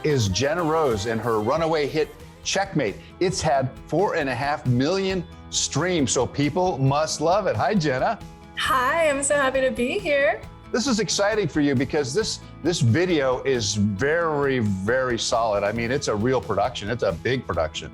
is Jena Rose and her runaway hit, Checkmate. It's had 4.5 million streams, so people must love it. Hi, Jena. Hi, I'm so happy to be here. This is exciting for you because this video is very, very solid. I mean, it's a real production. It's a big production.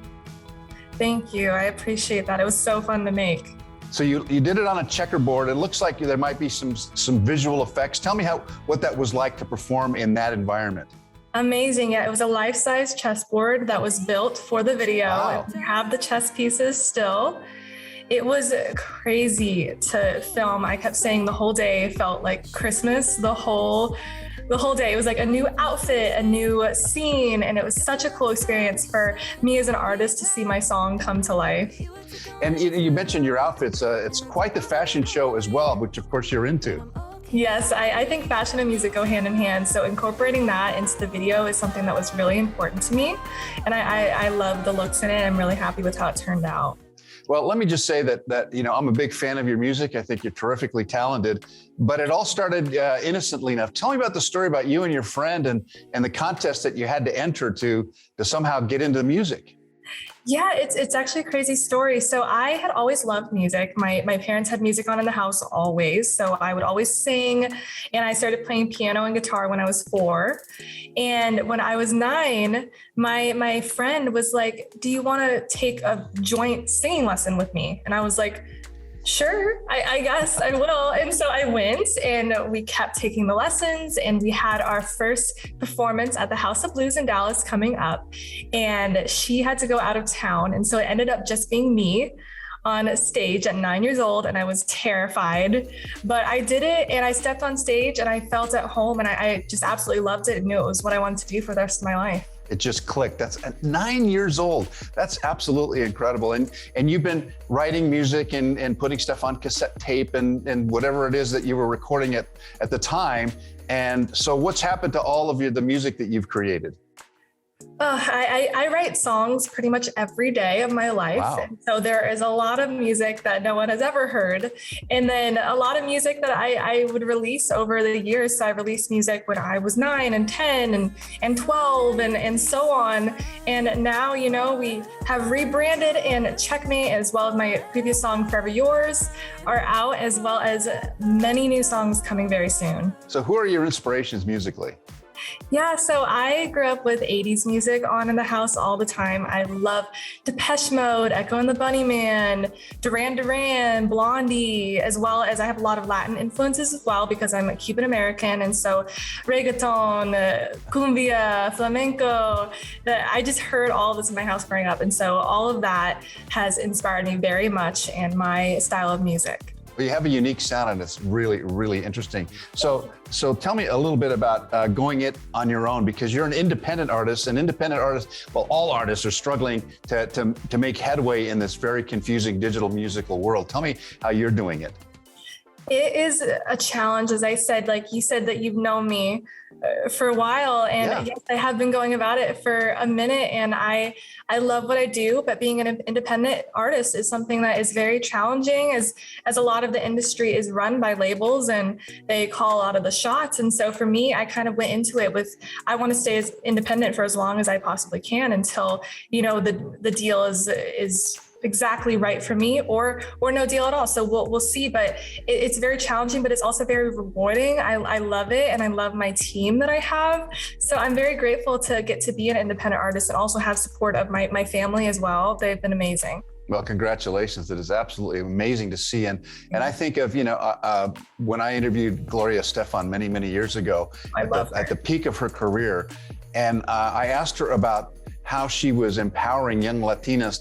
Thank you. I appreciate that. It was so fun to make. So you did it on a checkerboard. It looks like there might be some visual effects. Tell me what that was like to perform in that environment. Amazing. Yeah, it was a life-size chessboard that was built for the video. Wow. And to have the chess pieces still. It was crazy to film. I kept saying the whole day felt like Christmas, the whole day. It was like a new outfit, a new scene, and it was such a cool experience for me as an artist to see my song come to life. And you mentioned your outfits. It's quite the fashion show as well, which of course you're into. Yes, I think fashion and music go hand in hand. So incorporating that into the video is something that was really important to me. And I love the looks in it. I'm really happy with how it turned out. Well, let me just say that I'm a big fan of your music. I think you're terrifically talented, but it all started innocently enough. Tell me about the story about you and your friend and the contest that you had to enter to somehow get into music. Yeah, it's actually a crazy story. So I had always loved music. My parents had music on in the house always. So I would always sing, and I started playing piano and guitar when I was 4. And when I was 9, my friend was like, "Do you want to take a joint singing lesson with me?" And I was like, "Sure, I guess I will." And so I went, and we kept taking the lessons, and we had our first performance at the House of Blues in Dallas coming up, and she had to go out of town. And so it ended up just being me on stage at 9 years old, and I was terrified, but I did it, and I stepped on stage, and I felt at home, and I just absolutely loved it and knew it was what I wanted to do for the rest of my life. It just clicked. That's at 9 years old. That's absolutely incredible. And you've been writing music and putting stuff on cassette tape and whatever it is that you were recording at the time. And so what's happened to all of the music that you've created? I write songs pretty much every day of my life. Wow. And so there is a lot of music that no one has ever heard. And then a lot of music that I would release over the years. So I released music when I was 9 and 10 and 12 and so on. And now, we have rebranded, and Checkmate, as well as my previous song, Forever Yours, are out, as well as many new songs coming very soon. So who are your inspirations musically? Yeah, so I grew up with 80s music on in the house all the time. I love Depeche Mode, Echo and the Bunnymen, Duran Duran, Blondie, as well as I have a lot of Latin influences as well because I'm a Cuban American. And so reggaeton, cumbia, flamenco, I just heard all of this in my house growing up. And so all of that has inspired me very much in my style of music. Well, you have a unique sound, and it's really, really interesting. So tell me a little bit about going it on your own, because you're an independent artist. Well, all artists are struggling to make headway in this very confusing digital musical world. Tell me how you're doing it. It is a challenge, as I said, like you said that you've known me for a while, and yes, I have been going about it for a minute, and I love what I do, but being an independent artist is something that is very challenging, as a lot of the industry is run by labels and they call a lot of the shots. And so for me, I kind of went into it with, I want to stay as independent for as long as I possibly can until, the deal is exactly right for me, or no deal at all. So we'll see, but it's very challenging, but it's also very rewarding. I love it, and I love my team that I have. So I'm very grateful to get to be an independent artist and also have support of my family as well. They've been amazing. Well, congratulations. It is absolutely amazing to see. And I think of, when I interviewed Gloria Estefan many, many years ago at the peak of her career, and I asked her about how she was empowering young Latinas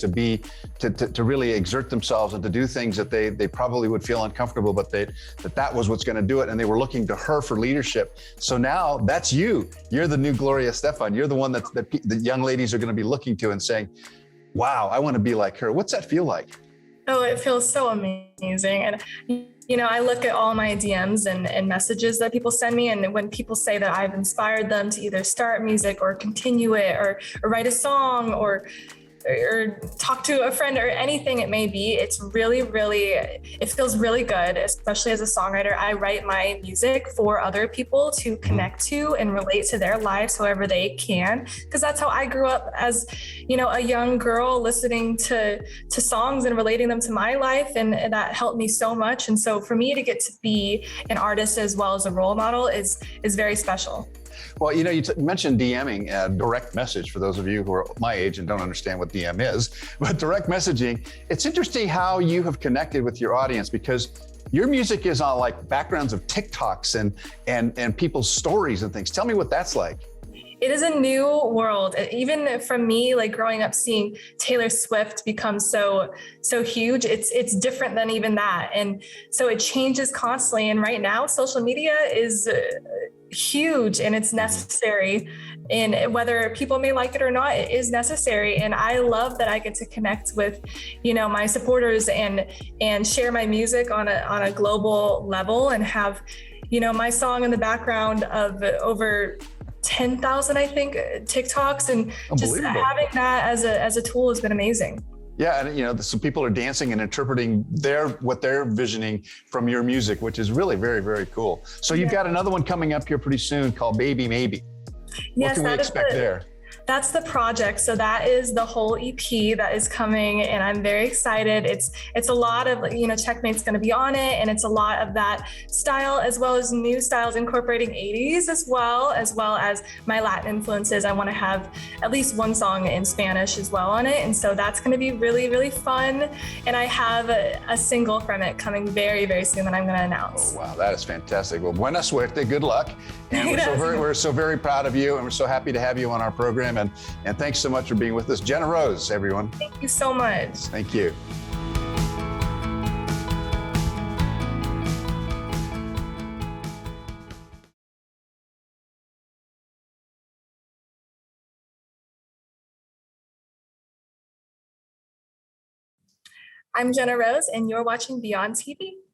to really exert themselves and to do things that they probably would feel uncomfortable, but that was what's going to do it. And they were looking to her for leadership. So now that's you. You're the new Gloria Estefan. You're the one that the young ladies are going to be looking to and saying, wow, I want to be like her. What's that feel like? Oh, it feels so amazing. And I look at all my DMs and messages that people send me, and when people say that I've inspired them to either start music or continue it or write a song or or talk to a friend or anything it may be, it's really, really, it feels really good, especially as a songwriter. I write my music for other people to connect to and relate to their lives however they can, because that's how I grew up as, you know, a young girl, listening to songs and relating them to my life, and that helped me so much. And so for me to get to be an artist as well as a role model is very special. Well, you know, you mentioned DMing, direct message, for those of you who are my age and don't understand what DM is, but direct messaging, it's interesting how you have connected with your audience, because your music is on like backgrounds of TikToks and people's stories and things. Tell me what that's like. It is a new world. Even from me, like growing up seeing Taylor Swift become so huge, it's different than even that. And so it changes constantly. And right now, social media is huge and it's necessary. And whether people may like it or not, it is necessary. And I love that I get to connect with, you know, my supporters and share my music on a global level, and have, you know, my song in the background of over 10,000, I think, TikToks, and just having that as a tool has been amazing. Yeah, and you know, some people are dancing and interpreting what they're visioning from your music, which is really very, very cool. So you've got another one coming up here pretty soon called Baby Maybe. What can we expect there? That's the project. So that is the whole EP that is coming, and I'm very excited. It's a lot of, you know, Checkmate's going to be on it, and it's a lot of that style, as well as new styles incorporating 80s, as well as my Latin influences. I want to have at least one song in Spanish as well on it, and so that's going to be really, really fun. And I have a single from it coming very, very soon that I'm going to announce. Oh, wow, that is fantastic. Well, buena suerte, good luck. And we're so very proud of you, and we're so happy to have you on our program. And thanks so much for being with us. Jena Rose, everyone. Thank you so much. Thank you. I'm Jena Rose, and you're watching BEONDTV.